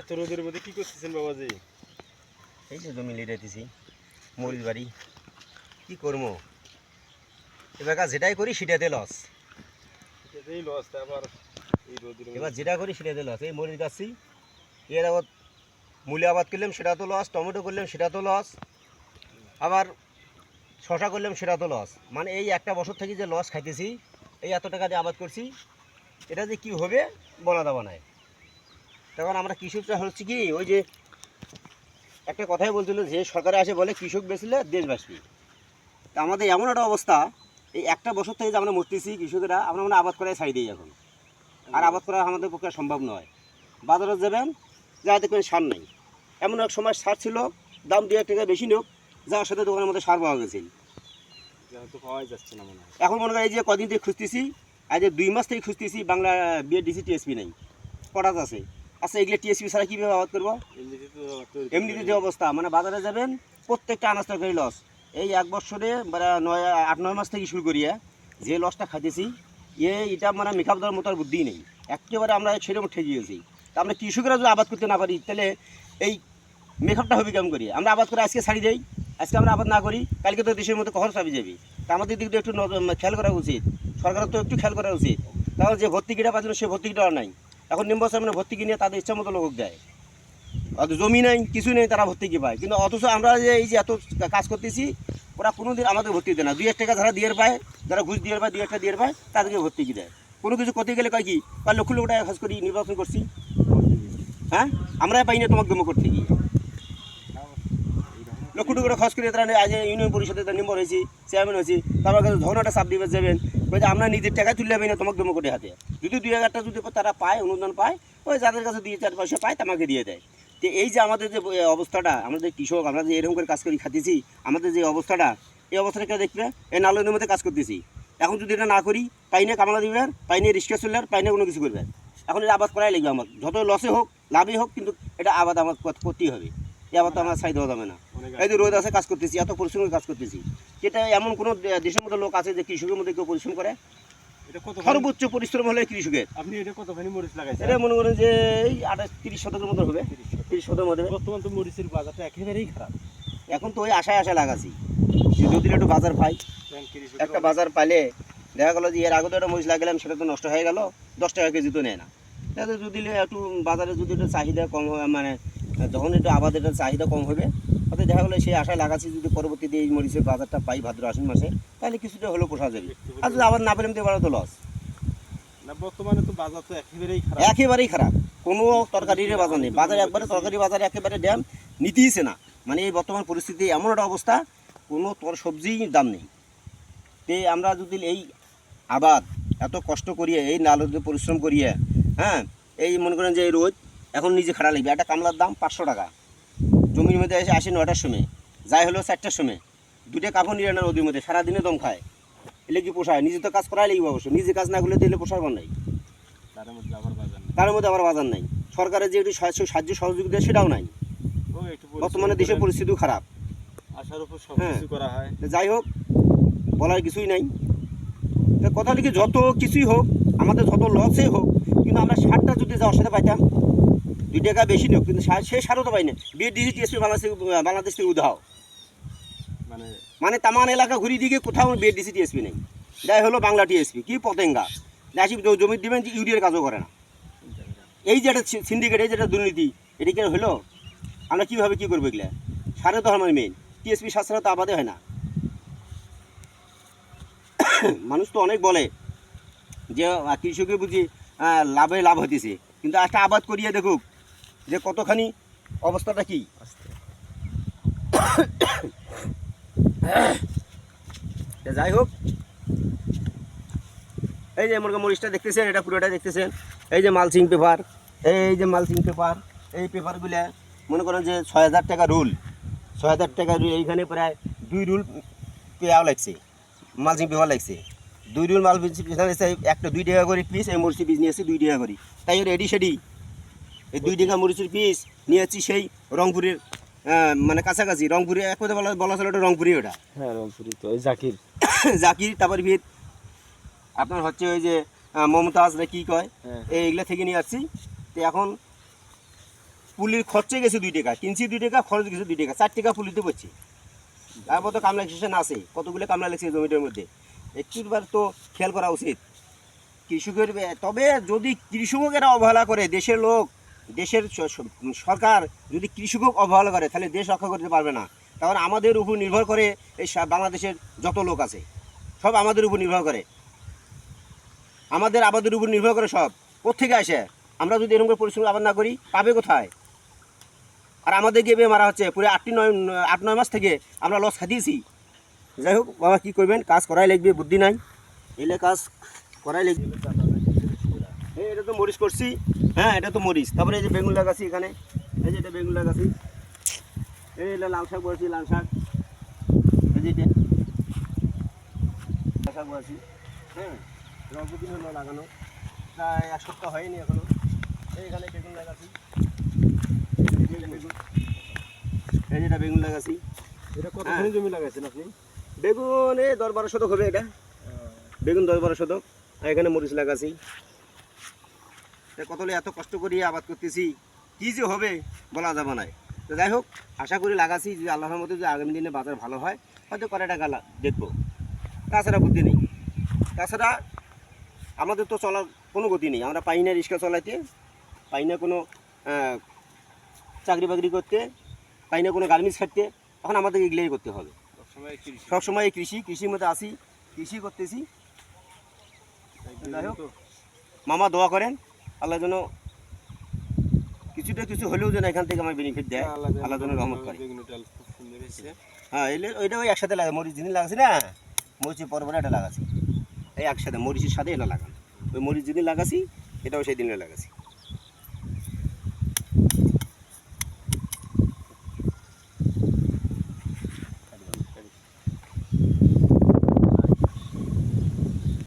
এত রোদের মধ্যে কি করতেছেন বাবাজি? এই যে জমি লিটাইতেছি, মরিচ বাড়ি। কি করবো, এবার যেটাই করি সেটাতে লস। এটাতেই লস, আবার এই রোদের এবার যেটা করি সেটাতে লস। এই মরিচ গাছছি, এর আবার মূলে আবাদ করলাম সেটা তো লস, টমেটো করলাম সেটা তো লস, আবার শশা করলাম সেটা তো লস। মানে এই একটা বছর থেকে যে লস খাইতেছি, এই এত টাকা দিয়ে আবাদ করছি, এটা যে কী হবে বলা দাওয়া নাই। তখন আমরা কৃষকরা হচ্ছে কি, ওই যে একটা কথাই বলছিল যে সরকারে আসে বলে কৃষক বেচলে দেশ বাঁচবে। তা আমাদের এমন একটা অবস্থা, এই একটা বছর থেকে যে আমরা মরতেছি কৃষকেরা, আমরা মানে আবাদ করাই ছাই দিই এখন। আর আবাদ করা আমাদের পক্ষে সম্ভব নয়। বাজারে যাবেন, যা দেখবেন সার নেই। এমন এক সময় সার ছিল, দাম 2-1 টাকা বেশি নিয়োগ, যাওয়ার সাথে দোকানের মধ্যে সার পাওয়া গেছে। তো পাওয়াই যাচ্ছে না মনে হয়। এখন মনে করেন এই যে কদিন থেকে খুঁজতেছি, আজ যে 2 মাস থেকে খুঁজতেছি, বাংলা বিএডিসি টিএসপি নেই, পটাশ আছে। আচ্ছা, এগুলো টিএসপি ছাড়া কীভাবে আবাদ করবো? এমনিতে যে অবস্থা, মানে বাজারে যাবেন প্রত্যেকটা আনাজ তরকারি লস। এই 1 বছরে মানে 8-9 মাস থেকে শুরু করিয়া যে লসটা খাইতেছি, এটা মানে মেকআপ দেওয়ার মতো আর বুদ্ধি নেই। একেবারে আমরা সেরকম ঠেকে গেছি। তা আমরা কৃষকেরা যদি আবাদ করতে না পারি, তাহলে এই মেকআপটা হবে কেমন করি? আমরা আবাদ করে আজকে ছাড়ি দেই, আজকে আমরা আবাদ না করি, কালকে তো দেশের মধ্যে কখন চাপি যাবে। তা আমাদের দিক দিয়ে একটু খেয়াল করা উচিত, সরকারের তো একটু খেয়াল করা উচিত। কারণ যে ভর্তুকিটা পাচ্ছিল সে ভর্তুকিটা আর নাই। এখন নিম্বছর মানে ভর্তুকি নিয়ে তাদের ইচ্ছা মতো লোক দেয়, অত জমি নেই কিছু নেই, তারা ভর্তুকি পায়। কিন্তু অথচ আমরা যে এই যে এত কাজ করতেছি, ওরা কোনো দিন আমাদের ভর্তি দেয় না। 2-1 টাকা যারা দিয়ে পায়, যারা ঘুষ দিয়ে পায়, 2-1 টাকা দিয়ে পায়, তাদেরকে ভর্তুকি দেয়। কোনো কিছু করতে গেলে কয় কি, কয় লক্ষ লক্ষ টাকা খরচ করি নির্বাচন করছি, হ্যাঁ আমরাই পাই না তোমাকে দমো করতে গিয়ে। লক্ষ টাকা খরচ করে তারা আজ ইউনিয়ন পরিষদে মেম্বার হয়েছি, চেয়ারম্যান হয়েছি, তারপর কাছে ধরনাটা চাপ দিবে যাবেন, বলছে আমরা নিজের টাকা তুললে পাই না তোমাকে দমো করে হাতে। যদি 2-1 টাকা যদি তারা পায়, অনুদান পায়, ওই যাদের কাছে 2-4 পয়সা পায় তাকে দিয়ে দেয়। তো এই যে আমাদের যে অবস্থাটা, আমাদের কৃষক, আমরা যে এরকম করে কাজ করি খাতেছি, আমাদের যে অবস্থাটা, এই অবস্থাটা কেউ দেখবে? এই নালের মধ্যে কাজ করতেছি, এখন যদি এটা না করি, পাই না কামলা দিবেন, পাই না রিক্সা চললে, পাই না কোনো কিছু করবেন। এখন এটা আবাদ করাই লাগবে আমার, যত লসে হোক লাভই হোক, কিন্তু এটা আবাদ আমার করতেই হবে। এই আবাদ তো আমার ছাই দেওয়া যাবে না। এই যে রোদ আছে কাজ করতেছি, এত পরিশ্রমের কাজ করতেছি, যেটা এমন কোনো দেশের মধ্যে লোক আছে যে কৃষকের মধ্যে কেউ পরিশ্রম করে? সর্বোচ্চ পরিশ্রম হলে কৃষকের। আপনি এটা কতখানি মরিচ লাগাইছেন? এটা মনে করেন যে এই 30 শতকের মতো হবে, 30 শতকের মধ্যে। বর্তমান তো মরিচের বাজারটা একেবারেই খারাপ। এখন তো ওই আশায় লাগাছি, যদি একটু বাজার পাই, একটা বাজার পাইলে দেখা গেলো যে এর আগে তো একটা মরিচ লাগালাম, সেটা তো নষ্ট হয়ে গেল, 10 টাকা কেজি তো নেয় না। তাহলে যদি একটু বাজারে যদি একটু চাহিদা কম হবে, মানে যখন একটু আবাদের চাহিদা কম হবে, তাতে দেখা গেলো সেই আশায় লাগাচ্ছি, যদি পরবর্তীতে এই মরিচের বাজারটা পাই ভাদ্র আশ্বিন মাসে, তাহলে কিছুটা হলেও পোষা যাবে। আর যদি আবার না পেলাম তো এবারে তো লস। না, বর্তমানে তো বাজার তো একেবারেই খারাপ, কোনো তরকারির বাজার নেই। বাজারে একবারে তরকারি বাজারে একেবারে ড্যাম, নিতেইছে না। মানে এই বর্তমান পরিস্থিতি এমন একটা অবস্থা, কোনো সবজির দাম নেই। তে আমরা যদি এই আবাদ এত কষ্ট করিয়ে, এই নালতে পরিশ্রম করিয়ে, হ্যাঁ, এই মনে করেন যে এই রোজ এখন নিজে খাড়া লাগবে, একটা কামলার দাম 500 টাকা, জমির মধ্যে এসে আসে 9টার সময়, যাই হলো 4টার সময়, 2টা কাপড় নিয়ে আনার ওদের মধ্যে সারাদিনে দম খায়। এলে কি পোষায়? নিজে তো কাজ করাই লাগবে অবশ্য, নিজে কাজ না করলে দিলে পোষাবার নাই। তার মধ্যে আবার বাজার নাই, সরকারের যে একটু সাহায্য সহযোগিতা সেটাও নাই। বর্তমানে দেশের পরিস্থিতিও খারাপ, আশার উপর সব কিছু করা হয়। যাই হোক, বলার কিছুই নাই। কথা লিখে যত কিছুই হোক, আমাদের যত লসই হোক, কিন্তু আমরা সারটা যদি যাওয়ার সাথে পাইতাম, 2 টাকা বেশি হোক, কিন্তু সেই সারও তো পাই না। বিএডিসি টিএসপি বাংলাদেশ থেকে উধাও, মানে তামান এলাকা ঘুরিয়ে দিকে কোথাও বিএডিসি টিএসপি নেই। যাই হলো বাংলা টিএসপি, কি পতেঙ্গা আসি জমির দিবেন, ইউরিয়ার কাজও করে না। এই যে একটা সিন্ডিকেট, এই যেটা দুর্নীতি, এদিকে হলো, আমরা কীভাবে কী করবো? এগুলা সারে তো আমার মেন, টিএসপি সার ছাড়া তো আবাদে হয় না। মানুষ তো অনেক বলে যে কৃষকে বুঝি লাভ হইতেছে, কিন্তু একটা আবাদ করিয়ে দেখুক যে কতখানি অবস্থাটা কি। যাই হোক, এই যে মরিচটা দেখতেছেন, এটা পুরোটা দেখতেছেন, এই যে মালচিং পেপার, এই যে মালচিং পেপার, এই পেপারগুলো মনে করেন যে 6000 টাকা রুল, 6000 টাকা রুল। এইখানে প্রায় 2 রুল পেয়াও লাগছে, মালচিং পেপার লাগছে। 2 রুল মাল লাগছে, একটা 2 টাকা করে পিস। এই মরিচের পিস নিয়েছি 2 টাকা করে, তাই রেডি সেডি এই 2 টাকা মরিচের পিস নিয়েছি সেই রংপুরের, মানে কাছাকাছি রংপুরে, এক কথা বলা চলে ওটা রংপুরি, ওটা হ্যাঁ রংপুরি তো ওই জাকির জাকির, তারপর ভিত আপনার হচ্ছে ওই যে মমতাজ না কি কয়, এইগুলা থেকে নিয়ে আসছি। তো এখন পুলির খরচে গেছে 2 টাকা, কিনছি 2 টাকা, খরচ গেছে 2 টাকা, 4 টাকা পুলিতে পড়ছে। তারপর তো কামলা স্টেশন আছে, কতগুলো কামলা লেগেছে জমিটার মধ্যে, একটুবার তো খেয়াল করা উচিত কৃষকের। তবে যদি কৃষকেরা অবহেলা করে, দেশের লোক, দেশের সরকার যদি কৃষকক অবহেলা করে, তাহলে দেশ রক্ষা করতে পারবে না। কারণ আমাদের উপর নির্ভর করে এই বাংলাদেশের যত লোক আছে, সব আমাদের উপর নির্ভর করে, আমাদের উপর নির্ভর করে সব। কোত্থেকে আসে? আমরা যদি এরকম করে পরিশ্রম আবার না করি, পাবে কোথায়? আর আমাদের গিয়ে মারা হচ্ছে পুরো 8-9 মাস থেকে আমরা লস খাদিয়েছি। যাই হোক বাবা, কী করবেন, কাজ করাই লাগবে, বুদ্ধি নাই, এলে কাজ করাই লাগবে। এই এটা তো মরিচ করছি, হ্যাঁ এটা তো মরিচ। তারপরে এই যে বেগুন লাগাছি এখানে, এই যে এটা বেগুন লাগাছি, এই এটা লাল শাক করেছি, লাল শাক, এই যে এটা লাল শাক করেছি, হ্যাঁ অল্প দিন হলো লাগানো, প্রায় 1 সপ্তাহ হয়নি এখনো। এইখানে বেগুন লাগাছি, এই যেটা বেগুন লাগাছি। এটা কতখানি জমি লাগাইছেন আপনি? বেগুন এই 10-12 শতক হবে, এটা বেগুন 10-12 শতক। আর এখানে মরিচ লাগাছি। কতলে এত কষ্ট করি আবাদ করতেছি, কী যে হবে বলা যাবে না। তো যাই হোক, আশা করি লাগাছি, যদি আল্লাহর মতো যদি আগামী দিনে বাজার ভালো হয়, হয়তো কটা টাকা দেখবো। তাছাড়া বুদ্ধি নেই, তাছাড়া আমাদের তো চলার কোনো গতি নেই। আমরা পাই না রিক্সা চালাইতে, পাই না কোনো চাকরি বাকরি করতে, পাই না কোনো গার্মেন্টস খাটতে। এখন আমাদের এগুলোই করতে হবে। সবসময় কৃষির মধ্যে আসি, কৃষি করতেছি। যাই হোক মামা দোয়া করেন, আল্লাহ যেন কিছু হলেও যেন এখান থেকে আমার বেনিফিট দেয়, আল্লাহ যেন রহমত করে। হ্যাঁ ওইটা ওই একসাথে লাগে, মরিচ যেদিন লাগাচ্ছি না, মরিচের পরে এটা লাগাচ্ছি, এই একসাথে মরিচের সাথে এটা লাগানো। ওই মরিচ যেদিন লাগাচ্ছি, এটাও সেই দিনে লাগাচ্ছি।